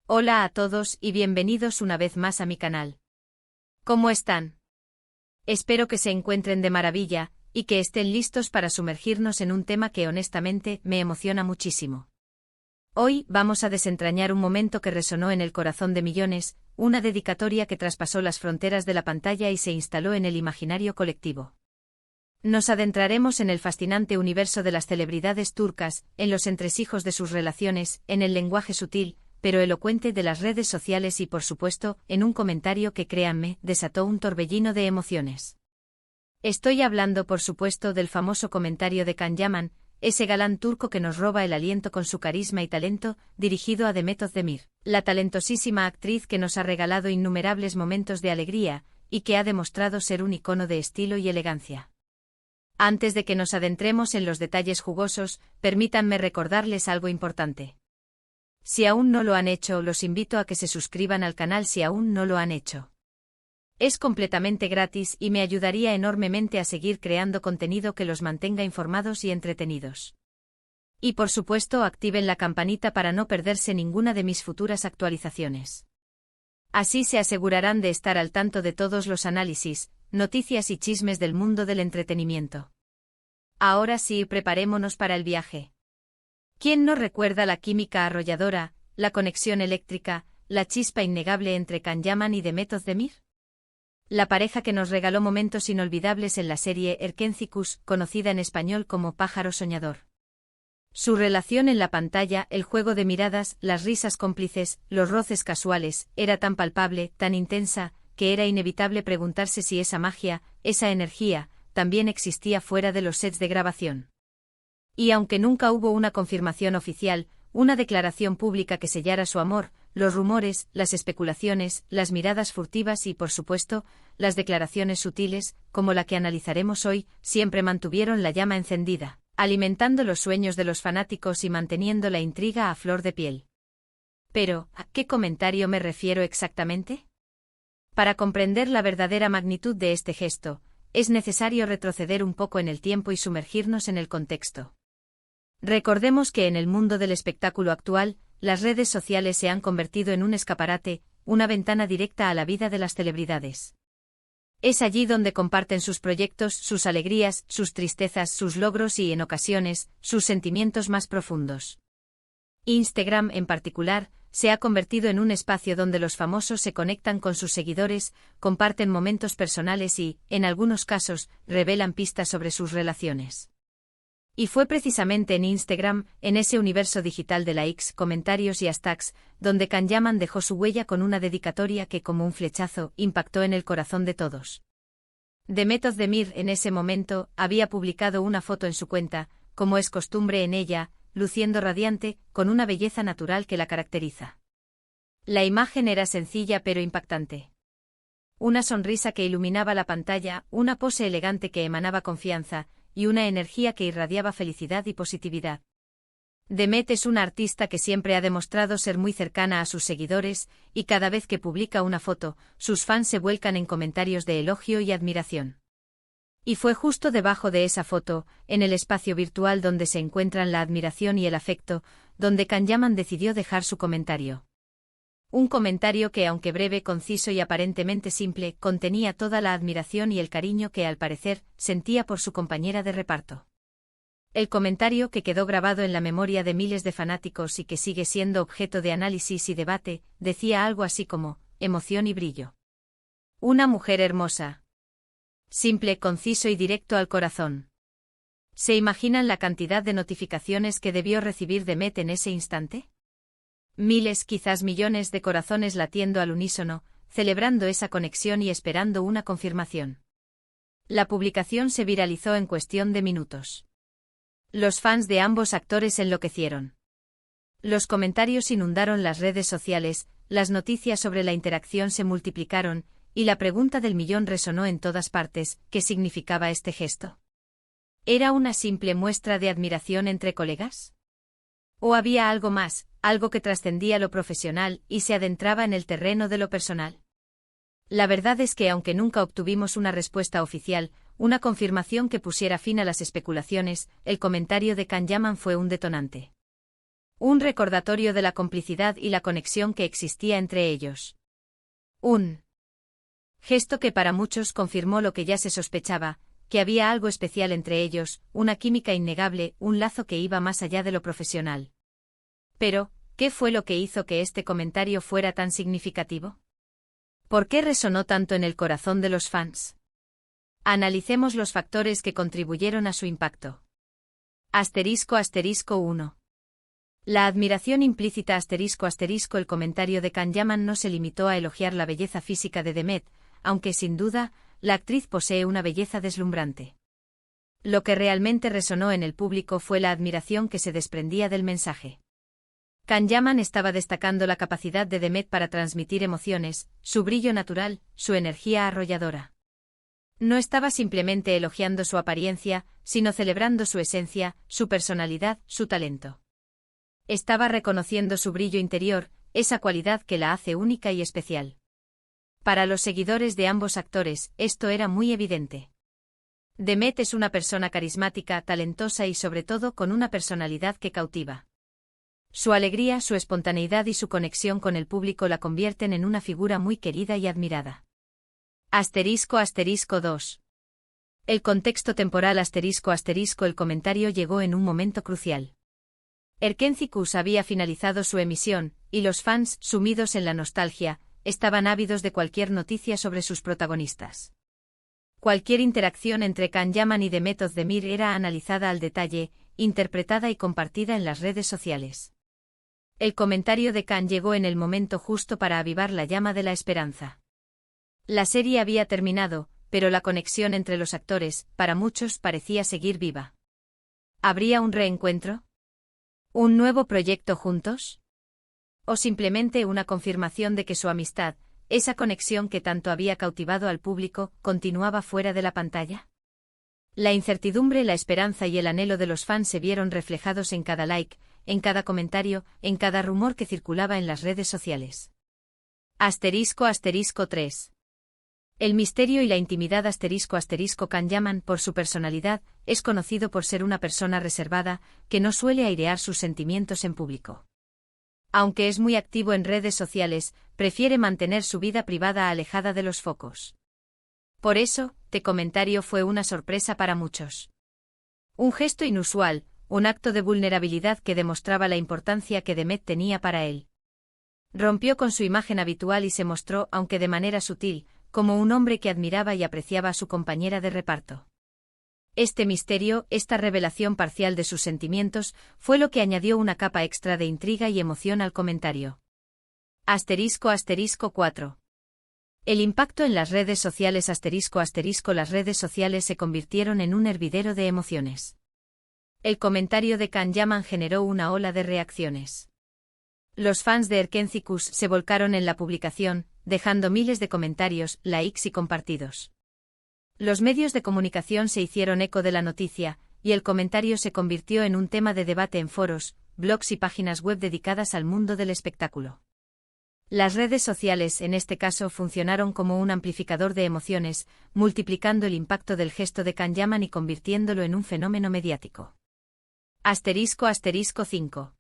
Hola a todos y bienvenidos una vez más a mi canal. ¿Cómo están? Espero que se encuentren de maravilla y que estén listos para sumergirnos en un tema que honestamente me emociona muchísimo. Hoy vamos a desentrañar un momento que resonó en el corazón de millones, una dedicatoria que traspasó las fronteras de la pantalla y se instaló en el imaginario colectivo. Nos adentraremos en el fascinante universo de las celebridades turcas, en los entresijos de sus relaciones, en el lenguaje sutil, pero elocuente de las redes sociales y por supuesto, en un comentario que créanme, desató un torbellino de emociones. Estoy hablando por supuesto del famoso comentario de Can Yaman, ese galán turco que nos roba el aliento con su carisma y talento, dirigido a Demet Özdemir, la talentosísima actriz que nos ha regalado innumerables momentos de alegría, y que ha demostrado ser un icono de estilo y elegancia. Antes de que nos adentremos en los detalles jugosos, permítanme recordarles algo importante. Si aún no lo han hecho, los invito a que se suscriban al canal si aún no lo han hecho. Es completamente gratis y me ayudaría enormemente a seguir creando contenido que los mantenga informados y entretenidos. Y por supuesto activen la campanita para no perderse ninguna de mis futuras actualizaciones. Así se asegurarán de estar al tanto de todos los análisis, noticias y chismes del mundo del entretenimiento. Ahora sí, preparémonos para el viaje. ¿Quién no recuerda la química arrolladora, la conexión eléctrica, la chispa innegable entre Can Yaman y Demet Özdemir? La pareja que nos regaló momentos inolvidables en la serie Erkencikus, conocida en español como Pájaro Soñador. Su relación en la pantalla, el juego de miradas, las risas cómplices, los roces casuales, era tan palpable, tan intensa, que era inevitable preguntarse si esa magia, esa energía, también existía fuera de los sets de grabación. Y aunque nunca hubo una confirmación oficial, una declaración pública que sellara su amor, los rumores, las especulaciones, las miradas furtivas y, por supuesto, las declaraciones sutiles, como la que analizaremos hoy, siempre mantuvieron la llama encendida, alimentando los sueños de los fanáticos y manteniendo la intriga a flor de piel. Pero, ¿a qué comentario me refiero exactamente? Para comprender la verdadera magnitud de este gesto, es necesario retroceder un poco en el tiempo y sumergirnos en el contexto. Recordemos que en el mundo del espectáculo actual, las redes sociales se han convertido en un escaparate, una ventana directa a la vida de las celebridades. Es allí donde comparten sus proyectos, sus alegrías, sus tristezas, sus logros y, en ocasiones, sus sentimientos más profundos. Instagram, en particular, se ha convertido en un espacio donde los famosos se conectan con sus seguidores, comparten momentos personales y, en algunos casos, revelan pistas sobre sus relaciones. Y fue precisamente en Instagram, en ese universo digital de likes, comentarios y hashtags, donde Can Yaman dejó su huella con una dedicatoria que, como un flechazo, impactó en el corazón de todos. Demet Özdemir, en ese momento, había publicado una foto en su cuenta, como es costumbre en ella, luciendo radiante, con una belleza natural que la caracteriza. La imagen era sencilla pero impactante. Una sonrisa que iluminaba la pantalla, una pose elegante que emanaba confianza, y una energía que irradiaba felicidad y positividad. Demet es una artista que siempre ha demostrado ser muy cercana a sus seguidores, y cada vez que publica una foto, sus fans se vuelcan en comentarios de elogio y admiración. Y fue justo debajo de esa foto, en el espacio virtual donde se encuentran la admiración y el afecto, donde Can Yaman decidió dejar su comentario. Un comentario que, aunque breve, conciso y aparentemente simple, contenía toda la admiración y el cariño que, al parecer, sentía por su compañera de reparto. El comentario, que quedó grabado en la memoria de miles de fanáticos y que sigue siendo objeto de análisis y debate, decía algo así como, emoción y brillo. Una mujer hermosa. Simple, conciso y directo al corazón. ¿Se imaginan la cantidad de notificaciones que debió recibir Demet en ese instante? Miles, quizás millones de corazones latiendo al unísono, celebrando esa conexión y esperando una confirmación. La publicación se viralizó en cuestión de minutos. Los fans de ambos actores enloquecieron. Los comentarios inundaron las redes sociales, las noticias sobre la interacción se multiplicaron, y la pregunta del millón resonó en todas partes: ¿qué significaba este gesto? ¿Era una simple muestra de admiración entre colegas? ¿O había algo más, algo que trascendía lo profesional y se adentraba en el terreno de lo personal? La verdad es que aunque nunca obtuvimos una respuesta oficial, una confirmación que pusiera fin a las especulaciones, el comentario de Can Yaman fue un detonante. Un recordatorio de la complicidad y la conexión que existía entre ellos. Un gesto que para muchos confirmó lo que ya se sospechaba, que había algo especial entre ellos, una química innegable, un lazo que iba más allá de lo profesional. Pero, ¿qué fue lo que hizo que este comentario fuera tan significativo? ¿Por qué resonó tanto en el corazón de los fans? Analicemos los factores que contribuyeron a su impacto. *** 1. La admiración implícita *** El comentario de Can Yaman no se limitó a elogiar la belleza física de Demet, aunque sin duda, la actriz posee una belleza deslumbrante. Lo que realmente resonó en el público fue la admiración que se desprendía del mensaje. Can Yaman estaba destacando la capacidad de Demet para transmitir emociones, su brillo natural, su energía arrolladora. No estaba simplemente elogiando su apariencia, sino celebrando su esencia, su personalidad, su talento. Estaba reconociendo su brillo interior, esa cualidad que la hace única y especial. Para los seguidores de ambos actores, esto era muy evidente. Demet es una persona carismática, talentosa y sobre todo con una personalidad que cautiva. Su alegría, su espontaneidad y su conexión con el público la convierten en una figura muy querida y admirada. ***2. El contexto temporal *** El comentario llegó en un momento crucial. Erkenci había finalizado su emisión, y los fans, sumidos en la nostalgia, estaban ávidos de cualquier noticia sobre sus protagonistas. Cualquier interacción entre Can Yaman y Demet Özdemir era analizada al detalle, interpretada y compartida en las redes sociales. El comentario de Can llegó en el momento justo para avivar la llama de la esperanza. La serie había terminado, pero la conexión entre los actores, para muchos, parecía seguir viva. ¿Habría un reencuentro? ¿Un nuevo proyecto juntos? ¿O simplemente una confirmación de que su amistad, esa conexión que tanto había cautivado al público, continuaba fuera de la pantalla? La incertidumbre, la esperanza y el anhelo de los fans se vieron reflejados en cada like, en cada comentario, en cada rumor que circulaba en las redes sociales. ***3. El misterio y la intimidad Can Yaman, por su personalidad, es conocido por ser una persona reservada, que no suele airear sus sentimientos en público. Aunque es muy activo en redes sociales, prefiere mantener su vida privada alejada de los focos. Por eso, este comentario fue una sorpresa para muchos. Un gesto inusual, un acto de vulnerabilidad que demostraba la importancia que Demet tenía para él. Rompió con su imagen habitual y se mostró, aunque de manera sutil, como un hombre que admiraba y apreciaba a su compañera de reparto. Este misterio, esta revelación parcial de sus sentimientos, fue lo que añadió una capa extra de intriga y emoción al comentario. **4. El impacto en las redes sociales Las redes sociales se convirtieron en un hervidero de emociones. El comentario de Can Yaman generó una ola de reacciones. Los fans de Erkenci se volcaron en la publicación, dejando miles de comentarios, likes y compartidos. Los medios de comunicación se hicieron eco de la noticia, y el comentario se convirtió en un tema de debate en foros, blogs y páginas web dedicadas al mundo del espectáculo. Las redes sociales, en este caso, funcionaron como un amplificador de emociones, multiplicando el impacto del gesto de Can Yaman y convirtiéndolo en un fenómeno mediático. **5.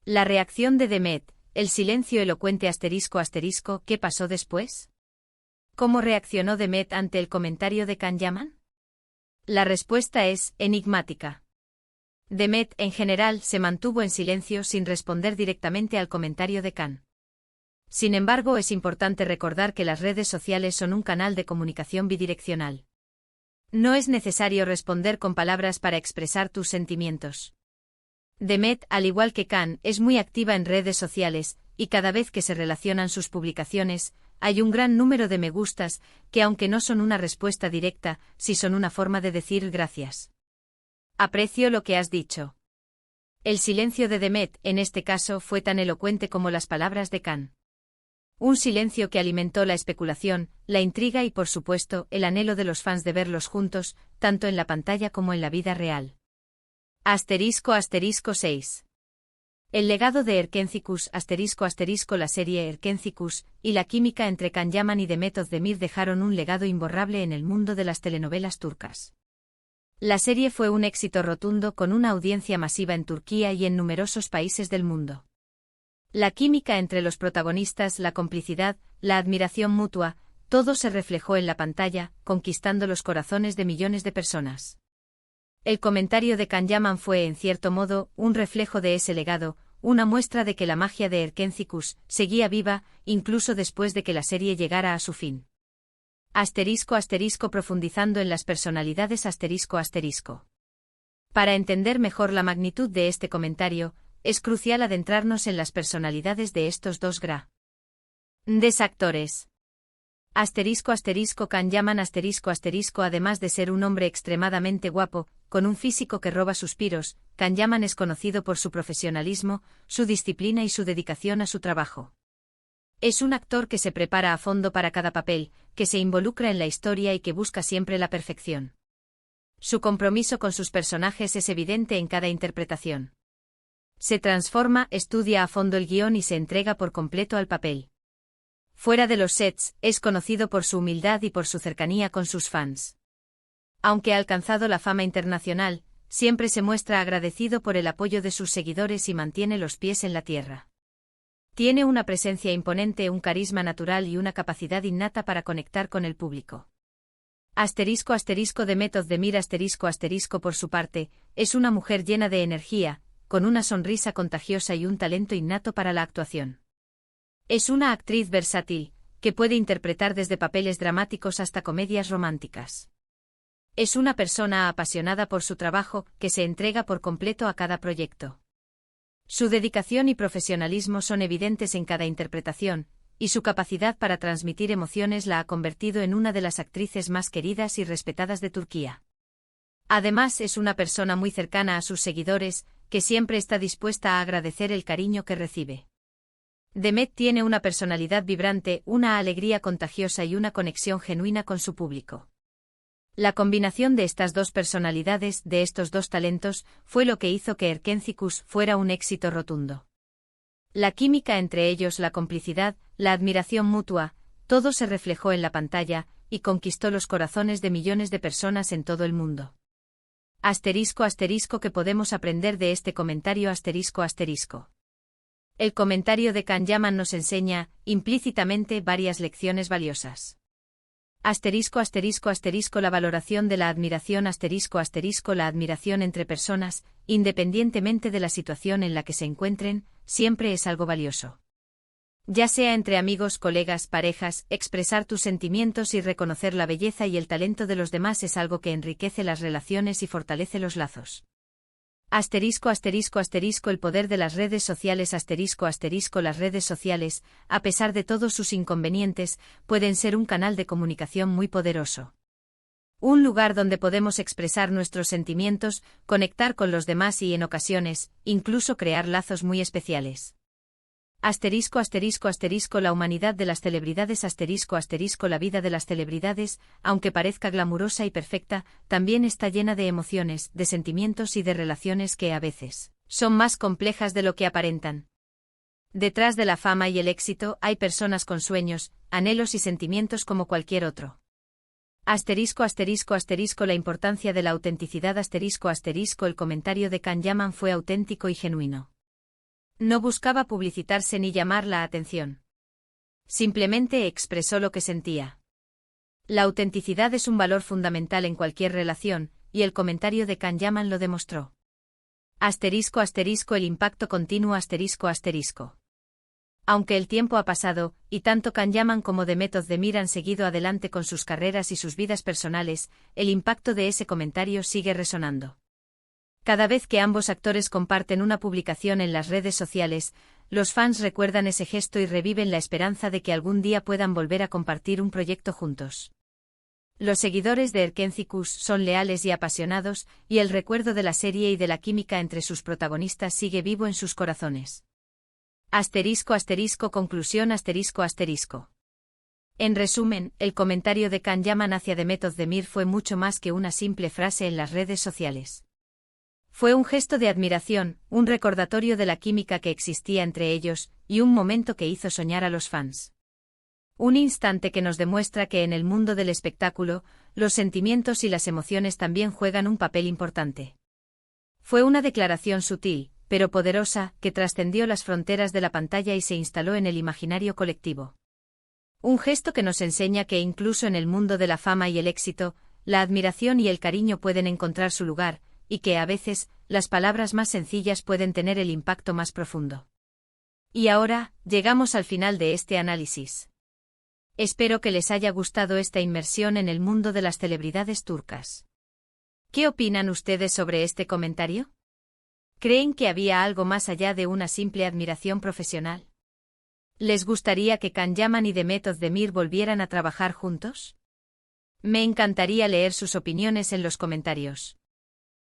La reacción de Demet, el silencio elocuente ***, ¿qué pasó después? ¿Cómo reaccionó Demet ante el comentario de Can Yaman? La respuesta es enigmática. Demet, en general, se mantuvo en silencio sin responder directamente al comentario de Can. Sin embargo, es importante recordar que las redes sociales son un canal de comunicación bidireccional. No es necesario responder con palabras para expresar tus sentimientos. Demet, al igual que Can, es muy activa en redes sociales, y cada vez que se relacionan sus publicaciones, hay un gran número de me gustas, que aunque no son una respuesta directa, sí son una forma de decir gracias. Aprecio lo que has dicho. El silencio de Demet, en este caso, fue tan elocuente como las palabras de Can. Un silencio que alimentó la especulación, la intriga y, por supuesto, el anhelo de los fans de verlos juntos, tanto en la pantalla como en la vida real. **6. El legado de Erkenci la serie Erkenci y la química entre Can Yaman y Demet Özdemir dejaron un legado imborrable en el mundo de las telenovelas turcas. La serie fue un éxito rotundo con una audiencia masiva en Turquía y en numerosos países del mundo. La química entre los protagonistas, la complicidad, la admiración mutua, todo se reflejó en la pantalla, conquistando los corazones de millones de personas. El comentario de Can Yaman fue, en cierto modo, un reflejo de ese legado, una muestra de que la magia de Erkenci Kuş seguía viva, incluso después de que la serie llegara a su fin. *** Profundizando en las personalidades ***. Para entender mejor la magnitud de este comentario, es crucial adentrarnos en las personalidades de estos dos grandes actores. Can Yaman además de ser un hombre extremadamente guapo, con un físico que roba suspiros, Can Yaman es conocido por su profesionalismo, su disciplina y su dedicación a su trabajo. Es un actor que se prepara a fondo para cada papel, que se involucra en la historia y que busca siempre la perfección. Su compromiso con sus personajes es evidente en cada interpretación. Se transforma, estudia a fondo el guión y se entrega por completo al papel. Fuera de los sets, es conocido por su humildad y por su cercanía con sus fans. Aunque ha alcanzado la fama internacional, siempre se muestra agradecido por el apoyo de sus seguidores y mantiene los pies en la tierra. Tiene una presencia imponente, un carisma natural y una capacidad innata para conectar con el público. Demet Özdemir por su parte, es una mujer llena de energía, con una sonrisa contagiosa y un talento innato para la actuación. Es una actriz versátil, que puede interpretar desde papeles dramáticos hasta comedias románticas. Es una persona apasionada por su trabajo, que se entrega por completo a cada proyecto. Su dedicación y profesionalismo son evidentes en cada interpretación, y su capacidad para transmitir emociones la ha convertido en una de las actrices más queridas y respetadas de Turquía. Además, es una persona muy cercana a sus seguidores, que siempre está dispuesta a agradecer el cariño que recibe. Demet tiene una personalidad vibrante, una alegría contagiosa y una conexión genuina con su público. La combinación de estas dos personalidades, de estos dos talentos, fue lo que hizo que Erkenci Kuş fuera un éxito rotundo. La química entre ellos, la complicidad, la admiración mutua, todo se reflejó en la pantalla, y conquistó los corazones de millones de personas en todo el mundo. ***, ¿qué podemos aprender de este comentario? El comentario de Can Yaman nos enseña, implícitamente, varias lecciones valiosas. La valoración de la admiración la admiración entre personas, independientemente de la situación en la que se encuentren, siempre es algo valioso. Ya sea entre amigos, colegas, parejas, expresar tus sentimientos y reconocer la belleza y el talento de los demás es algo que enriquece las relaciones y fortalece los lazos. El poder de las redes sociales Las redes sociales, a pesar de todos sus inconvenientes, pueden ser un canal de comunicación muy poderoso. Un lugar donde podemos expresar nuestros sentimientos, conectar con los demás y, en ocasiones, incluso crear lazos muy especiales. La humanidad de las celebridades La vida de las celebridades, aunque parezca glamurosa y perfecta, también está llena de emociones, de sentimientos y de relaciones que a veces son más complejas de lo que aparentan. Detrás de la fama y el éxito hay personas con sueños, anhelos y sentimientos como cualquier otro. La importancia de la autenticidad El comentario de Can Yaman fue auténtico y genuino. No buscaba publicitarse ni llamar la atención. Simplemente expresó lo que sentía. La autenticidad es un valor fundamental en cualquier relación, y el comentario de Can Yaman lo demostró. El impacto continuo Aunque el tiempo ha pasado, y tanto Can Yaman como Demet Özdemir han seguido adelante con sus carreras y sus vidas personales, el impacto de ese comentario sigue resonando. Cada vez que ambos actores comparten una publicación en las redes sociales, los fans recuerdan ese gesto y reviven la esperanza de que algún día puedan volver a compartir un proyecto juntos. Los seguidores de Erkenci Kuş son leales y apasionados, y el recuerdo de la serie y de la química entre sus protagonistas sigue vivo en sus corazones. Conclusión. En resumen, el comentario de Can Yaman hacia Demet Özdemir fue mucho más que una simple frase en las redes sociales. Fue un gesto de admiración, un recordatorio de la química que existía entre ellos, y un momento que hizo soñar a los fans. Un instante que nos demuestra que en el mundo del espectáculo, los sentimientos y las emociones también juegan un papel importante. Fue una declaración sutil, pero poderosa, que trascendió las fronteras de la pantalla y se instaló en el imaginario colectivo. Un gesto que nos enseña que incluso en el mundo de la fama y el éxito, la admiración y el cariño pueden encontrar su lugar, y que a veces, las palabras más sencillas pueden tener el impacto más profundo. Y ahora, llegamos al final de este análisis. Espero que les haya gustado esta inmersión en el mundo de las celebridades turcas. ¿Qué opinan ustedes sobre este comentario? ¿Creen que había algo más allá de una simple admiración profesional? ¿Les gustaría que Can Yaman y Demet Özdemir volvieran a trabajar juntos? Me encantaría leer sus opiniones en los comentarios.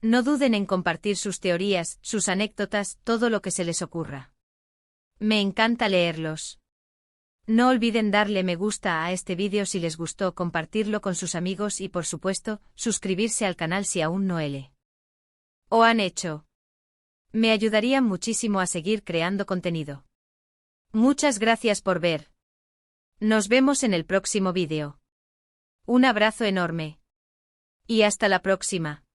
No duden en compartir sus teorías, sus anécdotas, todo lo que se les ocurra. Me encanta leerlos. No olviden darle me gusta a este vídeo si les gustó, compartirlo con sus amigos y por supuesto, suscribirse al canal si aún no lo han hecho. Me ayudarían muchísimo a seguir creando contenido. Muchas gracias por ver. Nos vemos en el próximo vídeo. Un abrazo enorme. Y hasta la próxima.